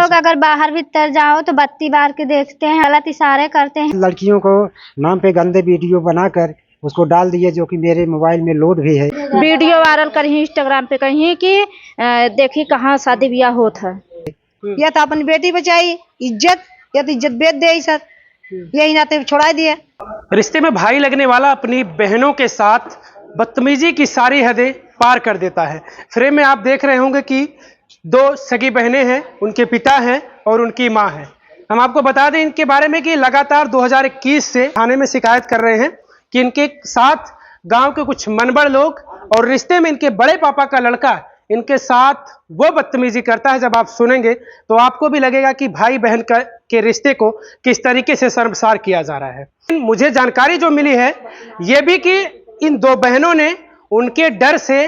लोग अगर बाहर भीतर जाओ तो बत्ती बार के देखते हैं, गलत इशारे करते हैं। लड़कियों को नाम पे गंदे वीडियो बनाकर उसको डाल दिए, जो कि मेरे मोबाइल में लोड भी है। वीडियो वायरल कहीं इंस्टाग्राम पे कहीं कि देखी कहाँ शादी ब्याह होता है। या तो अपनी बेटी बचाई इज्जत, या तो इज्जत बेच दे सर, यही नाते छोड़ा दिए। रिश्ते में भाई लगने वाला अपनी बहनों के साथ बदतमीजी की सारी हदें पार कर देता है। फ्रेम में आप देख रहे होंगे कि दो सगी बहनें हैं, उनके पिता हैं और उनकी मां है। हम आपको बता दें इनके बारे में कि लगातार 2021 से थाने में शिकायत कर रहे हैं कि इनके साथ गांव के कुछ मनबड़ लोग और रिश्ते में इनके बड़े पापा का लड़का इनके साथ वो बदतमीजी करता है। जब आप सुनेंगे तो आपको भी लगेगा कि भाई बहन के रिश्ते को किस तरीके से शर्मसार किया जा रहा है। मुझे जानकारी जो मिली है ये भी कि इन दो बहनों ने उनके डर से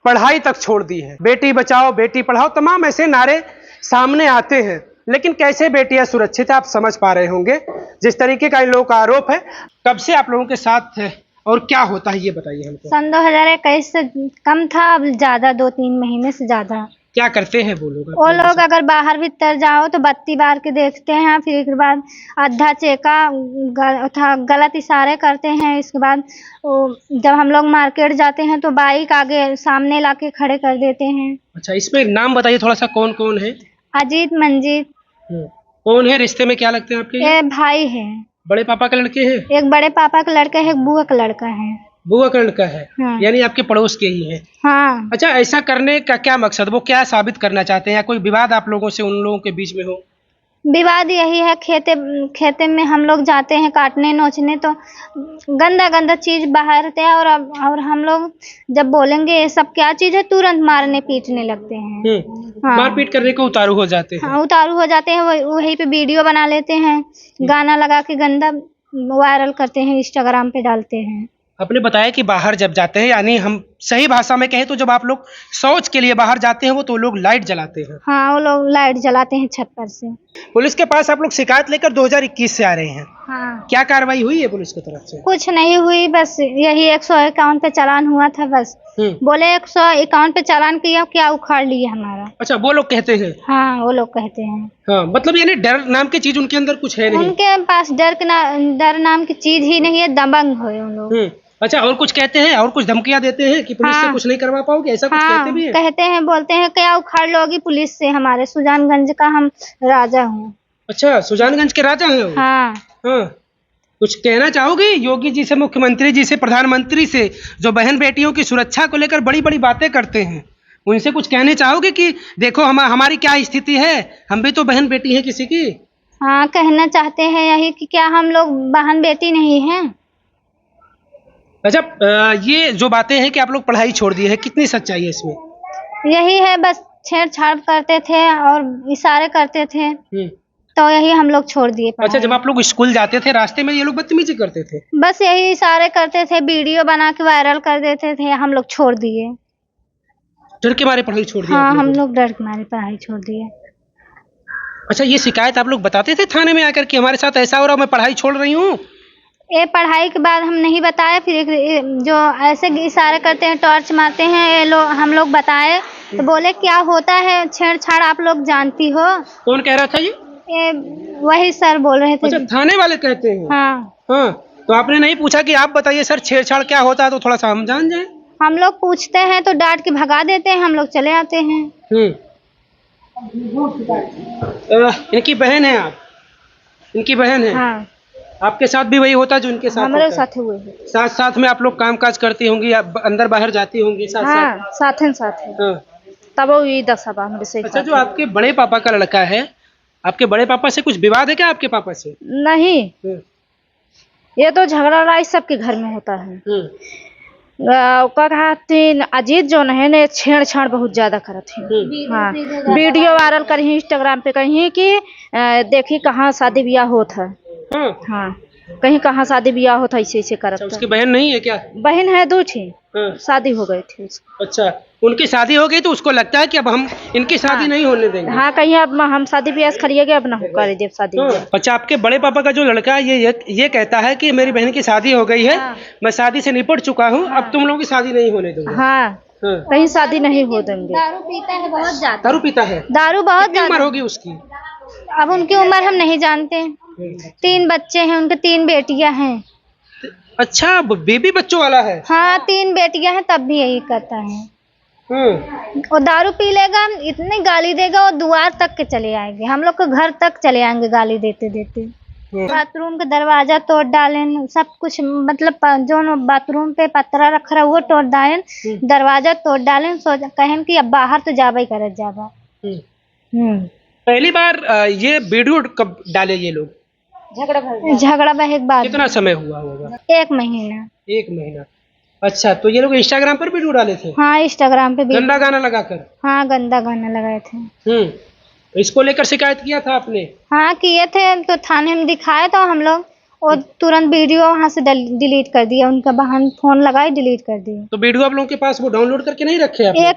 पढ़ाई तक छोड़ दी है। बेटी बचाओ बेटी पढ़ाओ तमाम ऐसे नारे सामने आते हैं, लेकिन कैसे बेटियां सुरक्षित है आप समझ पा रहे होंगे। जिस तरीके का इन लोगों का आरोप है, कब से आप लोगों के साथ है और क्या होता है ये बताइए हमको। सन 2021 से कम था, अब ज्यादा 2-3 महीने से ज्यादा। क्या करते हैं वो लोग? वो लोग अगर बाहर भीतर जाओ तो बत्ती बार के देखते हैं, फिर इसके बाद आधा चेका गलत इशारे करते हैं। इसके बाद जब हम लोग मार्केट जाते हैं तो बाइक आगे सामने लाके खड़े कर देते हैं। अच्छा, इसमें नाम बताइए थोड़ा सा, कौन कौन है? अजीत मंजीत। कौन है? रिश्ते में क्या लगते हैं आपके? ये भाई है। बड़े पापा के लड़के हैं? एक बड़े पापा का लड़का है, एक बुआ का लड़का है। बुआ का लड़का है? हाँ। यानी आपके पड़ोस के ही है? हाँ। अच्छा, ऐसा करने का क्या मकसद, वो क्या साबित करना चाहते हैं? या कोई विवाद आप लोगों से उन लोगों के बीच में हो? विवाद यही है, खेते में हम लोग जाते हैं काटने नोचने तो गंदा गंदा चीज बहारते हैं, और हम लोग जब बोलेंगे ये सब क्या चीज है तुरंत मारने पीटने लगते हैं। हाँ। मारपीट करने को उतारू हो जाते हैं। हाँ, उतारू हो जाते हैं। वहीं पे वीडियो बना लेते हैं, गाना लगा के गंदा वायरल करते हैं, इंस्टाग्राम पे डालते हैं। आपने बताया कि बाहर जब जाते हैं, यानी हम सही भाषा में कहें तो जब आप लोग शौच के लिए बाहर जाते हैं वो तो लोग लाइट जलाते हैं। हाँ, वो लोग लाइट जलाते हैं छत पर से। पुलिस के पास आप लोग शिकायत लेकर 2021 से आ रहे हैं। हाँ। क्या कार्रवाई हुई है पुलिस की तरफ से? कुछ नहीं हुई, बस यही 151 पे चालान हुआ था बस। बोले 151 पे चालान किया, क्या उखाड़ लिया हमारा। अच्छा, वो लोग कहते हैं? हाँ, वो लोग कहते हैं। हाँ, मतलब यानी डर नाम की चीज उनके अंदर कुछ है नहीं? उनके पास डर नाम की चीज ही नहीं है, दबंग हो उन लोग। अच्छा, और कुछ कहते हैं? और कुछ धमकियां देते हैं कि पुलिस से कुछ नहीं करवा पाओगे, ऐसा कुछ कहते भी हैं? कहते हैं, बोलते हैं क्या उखाड़ लोगी पुलिस से, हमारे सुजानगंज का हम राजा हूँ। अच्छा, सुजानगंज के राजा हैं वो? हाँ। हाँ, कुछ कहना चाहोगे योगी जी से, मुख्यमंत्री जी से, प्रधानमंत्री से, जो बहन बेटियों की सुरक्षा को लेकर बड़ी बड़ी बातें करते हैं, उनसे कुछ कहने चाहोगे कि देखो हमारी क्या स्थिति है, हम भी तो बहन बेटी हैं किसी की? हाँ, कहना चाहते हैं यही कि क्या हम लोग बहन बेटी नहीं हैं। अच्छा, ये जो बातें हैं कि आप लोग पढ़ाई छोड़ दी है, कितनी सच्चाई है इसमें? यही है, बस छेड़छाड़ करते थे और इशारे करते थे, तो यही हम लोग छोड़ दिए। अच्छा, जब आप लोग स्कूल जाते थे रास्ते में ये लोग बदतमीजी करते थे? बस यही इशारे करते थे, वीडियो बना के वायरल कर देते थे, हम लोग छोड़ दिए। डर के मारे पढ़ाई छोड़ दी? हाँ, हम लोग डर के मारे पढ़ाई छोड़ दिए। अच्छा, ये शिकायत आप लोग बताते थे थाने में आकर कि हमारे साथ ऐसा हो रहा, मैं पढ़ाई छोड़ रही हूँ? ये पढ़ाई के बाद हम नहीं बताए, फिर जो ऐसे इशारे करते हैं, टॉर्च मारते हैं, ये लोग हम लोग बताए तो बोले क्या होता है छेड़छाड़ आप लोग जानती हो। कौन कह रहा था ये? वही सर बोल रहे थे। अच्छा, थाने वाले कहते हैं? हाँ। हाँ, तो आपने नहीं पूछा कि आप बताइए सर छेड़छाड़ क्या होता है, तो थोड़ा सा हम जान जाए? हम लोग पूछते हैं तो डांट के भगा देते हैं, हम लोग चले आते हैं। इनकी बहन है आप? इनकी बहन है? हाँ। आपके साथ भी वही होता है जो इनके साथ? हमारे साथ हुए। साथ साथ में आप लोग काम काज करती होंगी, अंदर बाहर जाती होंगी साथ हाँ, साथ है। हाँ। तब वो ये 10 मेरे से। अच्छा, जो आपके बड़े पापा का लड़का है, आपके बड़े पापा से कुछ विवाद है क्या आपके पापा से? नहीं, ये तो झगड़ा लड़ाई सबके घर में होता है। कहा अजीत जो है ने छेड़छाड़ बहुत ज्यादा करत है। हाँ, वीडियो वायरल कहीं इंस्टाग्राम पे कहीं कि देखी कहाँ शादी ब्याह होता है। हाँ, कहीं कहाँ शादी ब्याह होता, ऐसे ऐसे करत। अच्छा, उसकी बहन नहीं है क्या? बहन है, 2 थी। शादी हो गई थी। अच्छा, उनकी शादी हो गई तो उसको लगता है कि अब हम इनकी शादी नहीं होने देंगे। हाँ, कहीं अब हम शादी ब्याह करिएगे, अब ना कर दे शादी। अच्छा, आपके बड़े पापा का जो लड़का है ये कहता है कि मेरी बहन की शादी हो गई है, मैं शादी से निपट चुका हूँ, अब तुम लोगों की शादी नहीं होने दूंगा। हाँ, कहीं शादी नहीं हो देंगे। दारू पीता है बहुत ज्यादा। दारू पीता है? दारू बहुत कितनी उम्र ज्यादा। होगी उसकी? अब उनकी उम्र हम नहीं जानते। 3 बच्चे हैं उनके, 3 बेटियां हैं। अच्छा, बेबी बच्चों वाला है? हाँ 3 बेटियां हैं तब भी यही करता है। और दारू पी लेगा, इतनी गाली देगा और द्वार तक के चले आएंगे, हम लोग के घर तक चले आएंगे गाली देते देते। बाथरूम का दरवाजा तोड़ डालें, सब कुछ मतलब जो बाथरूम पे पत्रा रख रहा है वो तोड़ डालें, दरवाजा तोड़ डालें, कहें कि अब बाहर तो जाबा ही करत जाबा। पहली बार ये वीडियो कब डाले ये लोग? झगड़ा बहे के बाद। कितना समय हुआ होगा? 1 महीना। 1 महीना। अच्छा, तो ये लोग इंस्टाग्राम पर वीडियो डाले थे? हाँ इंस्टाग्राम पे भी। गंदा गाना लगाकर? हाँ गंदा गाना लगाए थे। इसको लेकर शिकायत किया था आपने? हाँ किए थे, तो थाने में दिखाया था हम लोग, और तुरंत वीडियो वहाँ से डिलीट कर दिया, उनका बहन फोन लगाई डिलीट कर दिया। तो वीडियो आप लोगों के पास वो डाउनलोड करके नहीं रखे आपने?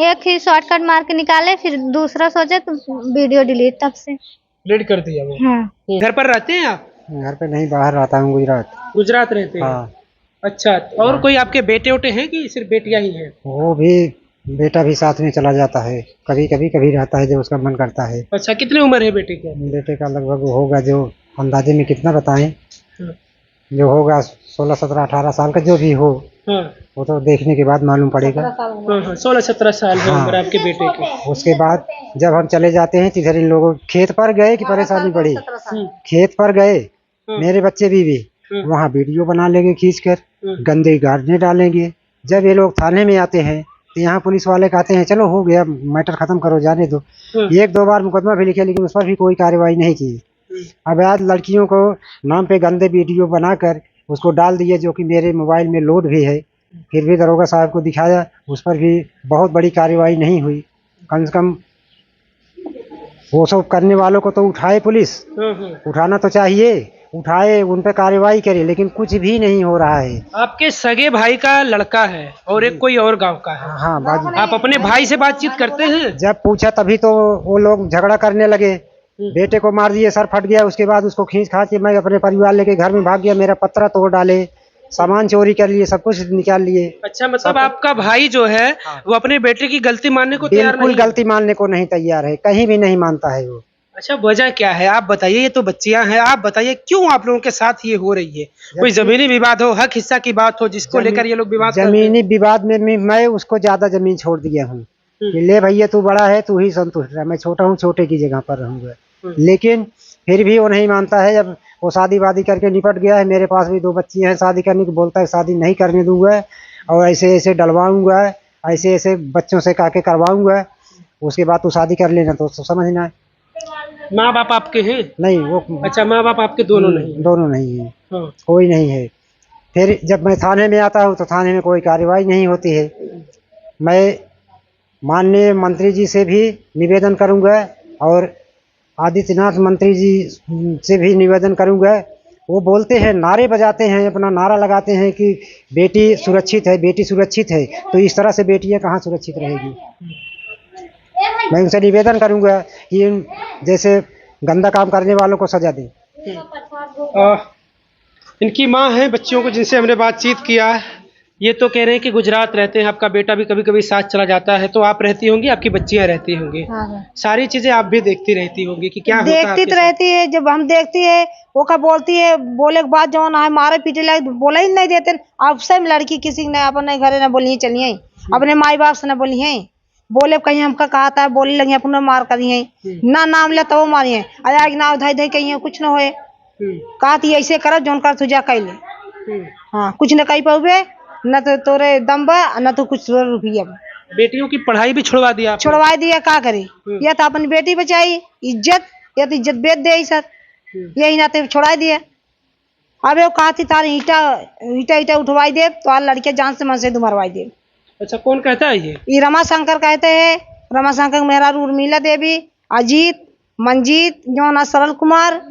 एक ही शॉर्टकट मार के निकाले, फिर दूसरा सोचे तो वीडियो डिलीट तब से डिलीट कर दिया वो। हाँ। घर पर रहते हैं आप? घर पे नहीं, बाहर रहता हूँ, गुजरात। गुजरात रहते हैं? हाँ। अच्छा, और कोई आपके बेटे उटे हैं कि सिर्फ बेटियां ही हैं? वो भी, बेटा भी साथ में चला जाता है, कभी कभी कभी रहता है जब उसका मन करता है। अच्छा, कितनी उम्र है बेटे की? बेटे का लगभग होगा, जो अंदाजे में कितना बताएं, जो होगा 16, 17, 18 साल का, जो भी हो। वो तो देखने के बाद मालूम पड़ेगा। 16-17 साल है उम्र आपके बेटे की। उसके बाद जब हम चले जाते हैं तिधर, इन लोगों खेत पर गए कि परेशानी पड़ी, खेत पर गए मेरे बच्चे भी वहाँ वीडियो बना लेंगे खींच कर, गंदे गाने डालेंगे। जब ये लोग थाने में आते हैं तो यहाँ पुलिस वाले कहते हैं चलो हो गया, मैटर खत्म करो, जाने दो। 1-2 बार मुकदमा भी लिखे, लेकिन उस पर भी कोई कार्रवाई नहीं की। अब आज लड़कियों को नाम पे गंदे वीडियो बनाकर उसको डाल दिए, जो कि मेरे मोबाइल में लोड भी है। फिर भी दरोगा साहब को दिखाया, उस पर भी बहुत बड़ी कार्रवाई नहीं हुई। कम से कम वो सब करने वालों को तो उठाए पुलिस, उठाना तो चाहिए, उठाए, उन पर कार्रवाई करे, लेकिन कुछ भी नहीं हो रहा है। आपके सगे भाई का लड़का है और एक कोई और गांव का है? हाँ बाजू। आप अपने भाई से बातचीत करते हैं? जब पूछा तभी तो वो लोग झगड़ा करने लगे, बेटे को मार दिए, सर फट गया। उसके बाद उसको खींच खाच के मैं अपने परिवार लेके घर में भाग गया, मेरा पत्रा तोड़ डाले, सामान चोरी कर लिए, सब कुछ निकाल लिए। अच्छा, मतलब आपका भाई जो है वो अपने बेटे की गलती मानने को तैयार नहीं? बिल्कुल गलती मानने को नहीं तैयार है, कहीं भी नहीं मानता है वो। अच्छा, वजह क्या है आप बताइए? ये तो बच्चियां हैं, आप बताइए क्यों आप लोगों के साथ ये हो रही है? कोई जमीनी विवाद हो, हक हिस्सा की बात हो, जिसको लेकर ये लोग विवाद करते हैं? जमीनी विवाद में मैं उसको ज्यादा जमीन छोड़ दिया हूँ कि ले भैया तू बड़ा है, तू ही संतुष्ट रह, मैं छोटा हूँ, छोटे की जगह पर रहूंगा। लेकिन फिर भी वो नहीं मानता है। जब वो शादी वादी करके निपट गया है, मेरे पास भी 2 बच्चियां हैं शादी करने की, बोलता है शादी नहीं करने दूंगा और ऐसे ऐसे डलवाऊंगा, ऐसे ऐसे बच्चों से कह के करवाऊंगा, उसके बाद तू शादी कर लेना। तो समझना, माँ बाप आपके हैं? नहीं वो। अच्छा, माँ बाप आपके दोनों नहीं? दोनों नहीं है, कोई नहीं है। फिर जब मैं थाने में आता हूँ तो थाने में कोई कार्रवाई नहीं होती है। मैं माननीय मंत्री जी से भी निवेदन करूंगा और आदित्यनाथ मंत्री जी से भी निवेदन करूंगा। वो बोलते हैं, नारे बजाते हैं, अपना नारा लगाते हैं कि बेटी सुरक्षित है, बेटी सुरक्षित है, तो इस तरह से बेटियां कहाँ सुरक्षित रहेगी। मैं उनसे निवेदन करूंगा कि जैसे गंदा काम करने वालों को सजा दें। इनकी माँ है बच्चियों को जिनसे हमने बातचीत किया, ये तो कह रहे हैं कि गुजरात रहते हैं, आपका बेटा भी कभी कभी साथ चला जाता है, तो आप रहती होंगी, आपकी बच्चियां रहती होंगी। हाँ। सारी चीजें आप भी देखती रहती होंगी कि क्या होता है देखती आपके तो साथ? रहती है। जब हम देखती है वो का बोलती है, बोले के बाद जो ना मारे पीटे लगे, बोला ही नहीं देते। अब से लड़की किसी ने अपने घर न बोलिए चलिए, अपने माई बाप से न बोलिए, बोले कहीं हमका कहा था, बोले लगे अपने मार करिए ना, नाम ले तो वो मारिए, अया नाव धाई धाई कहिए, कुछ न होए, कहा थी ऐसे कर जो कर तुझा कह ले। हाँ, कुछ न कही पाओगे, न तो तोरे दम बा, न तो कुछ रुपया। बेटियों की पढ़ाई भी छुड़वा दिया आपने? छुड़वा दिया, का करे, या तो अपनी बेटी बचाई इज्जत, या तो इज्जत बेच दे सर, यही नाते छोड़ा दिया। अब वो कहा थी तार ईटा ईटा ईटा उठवाई दे, तो आज लड़के जान से मन से मरवाई दे। अच्छा, कौन कहता है ये रमाशंकर कहते हैं, रमाशंकर मेरा उर्मिला देवी, अजीत, मंजीत, जो सरल कुमार,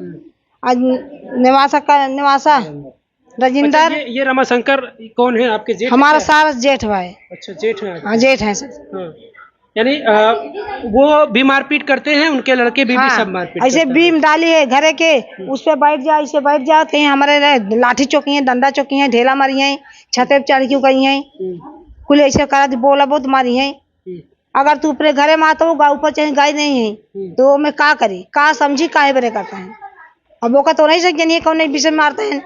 निवासा राजेंद्र। अच्छा, ये रमाशंकर कौन है? आपके जेठ? हमारा सारा जेठ भाई। अच्छा, जेठ है? हाँ, जेठ है सर। हाँ। यानी वो भी मारपीट करते हैं, उनके लड़के भी सब मारपीट ऐसे बीम डाली है घरे के, उस पे बैठ जाओ, इसे बैठ जाओ, कहीं हमारे लाठी चौकी है, डंडा चौकी है, ढेला मारी है, छते पे चढ़ क्यों गई है, कुल ऐसे करा दी बोला बहुत मारी है। अगर तू अपने घरे में आता हो गाँव ऊपर चाहे गाय नहीं है तो मैं का करे का समझी काहे बरे करता है। अब वो का तो नहीं सकते नहीं कौन विषय में मारते हैं।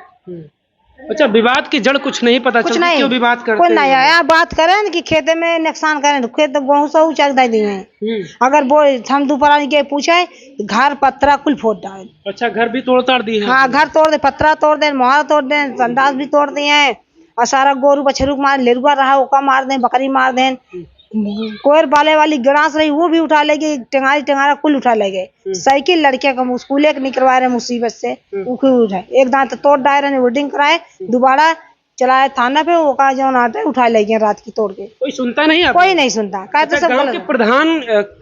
अच्छा, विवाद की जड़ कुछ नहीं पता कुछ चलती, नहीं क्यों विवाद करते कोई नहीं हैं? आया बात करें न कि खेते में नुकसान करें तो खेत गेहूँ से ऊंचा दे दिए हैं। अगर वो हम दोपहर के पूछे घर पत्रा कुल फोड़ डाले। अच्छा, घर भी तोड़ ताड़ दी है? हाँ घर तोड़ दे पत्रा तोड़ दे मोहरा तोड़ दे संदास भी तोड़ दिए हैं और सारा गोरू बछरू मार लेरुआ रहा ओका मार दे बकरी मार दे कोयर बाले वाली ग्रास रही वो भी उठा ले गए टेंगारी टेंगारा कुल उठा ले गए। साइकिल लड़के का स्कूल एक निकलवा रहे मुसीबत से उठाए एक दांत तोड़ डाय रहे वेल्डिंग कराए दोबारा चलाए थाना पे वो का जो आते उठा ले गए रात की तोड़ के। कोई सुनता नहीं आपको? कोई नहीं सुनता कहते सब गांव के प्रधान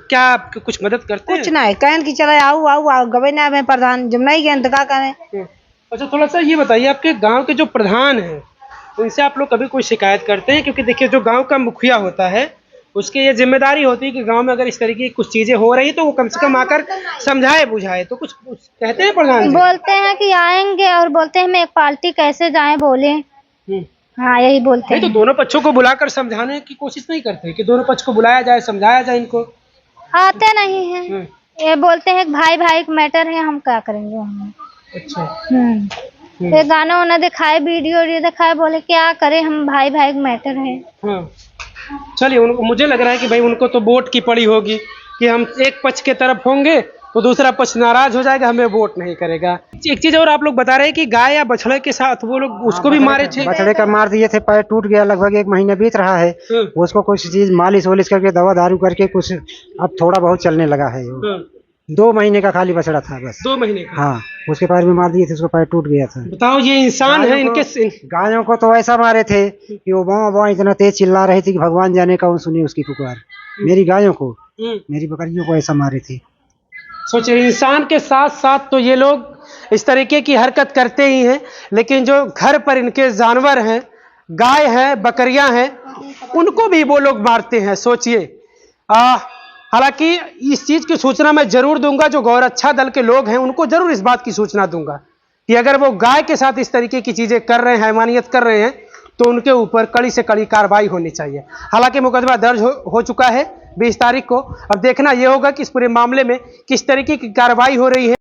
क्या आपकी कुछ मदद करते हैं? कुछ नहीं कहन की चला आओ आओ आओ गवे ना में प्रधान जब नहीं गए तो क्या करें। अच्छा, थोड़ा सा ये बताइए, आपके गांव के जो प्रधान हैं उनसे आप लोग कभी कोई शिकायत करते हैं? क्योंकि देखिए, जो गांव का मुखिया होता है उसकी ये जिम्मेदारी होती है कि गांव में अगर इस तरीके की कुछ चीजें हो रही तो वो कम से कम आकर समझाए बुझाए, तो कुछ कहते हैं प्रधान जी? बोलते हैं कि आएंगे और बोलते हैं हम एक पार्टी कैसे जाएं बोले। हाँ यही बोलते नहीं तो हैं। दोनों पक्षों को बुलाकर समझाने की कोशिश नहीं करते कि दोनों पक्ष को बुलाया जाए, समझाया जाए इनको? आते नहीं हैं। ये बोलते हैं कि भाई भाई का मैटर है हम क्या करेंगे हम। अच्छा, ये गाना वाना दिखाए वीडियो दिखाए बोले क्या करे हम भाई भाई का मैटर है। हाँ, चलिए, उनको मुझे लग रहा है कि भाई उनको तो वोट की पड़ी होगी कि हम एक पक्ष के तरफ होंगे तो दूसरा पक्ष नाराज हो जाएगा, हमें वोट नहीं करेगा। एक चीज और, आप लोग बता रहे हैं कि गाय या बछड़े के साथ वो लोग उसको भी मारे थे? बछड़े का मार दिए थे, पैर टूट गया, लगभग 1 महीना बीत रहा है। उसको कुछ चीज मालिश वालिश करके दवा दारू करके कुछ अब थोड़ा बहुत चलने लगा है। 2 महीने का खाली बछड़ा था बस। 2 महीने का? हाँ, उसके पैर में मार दिए थे, उसका पैर टूट गया था। बताओ, ये इंसान है इनके गायों को तो ऐसा मारे थे कि वो बाँ इतना तेज चिल्ला रही थी कि भगवान जाने कौन सुनी उसकी पुकार। मेरी गायों को मेरी बकरियों को ऐसा मारे थे। सोचिए, इंसान के साथ साथ तो ये लोग इस तरीके की हरकत करते ही हैं, लेकिन जो घर पर इनके जानवर हैं, गाय है, बकरियां हैं, उनको भी वो लोग मारते हैं। सोचिए, हालांकि इस चीज की सूचना मैं जरूर दूंगा, जो गौरक्षा दल के लोग हैं उनको जरूर इस बात की सूचना दूंगा कि अगर वो गाय के साथ इस तरीके की चीजें कर रहे हैं, हैवानियत कर रहे हैं, तो उनके ऊपर कड़ी से कड़ी कार्रवाई होनी चाहिए। हालांकि मुकदमा दर्ज हो चुका है 20 तारीख को। अब देखना यह होगा कि इस पूरे मामले में किस तरीके की कार्रवाई हो रही है।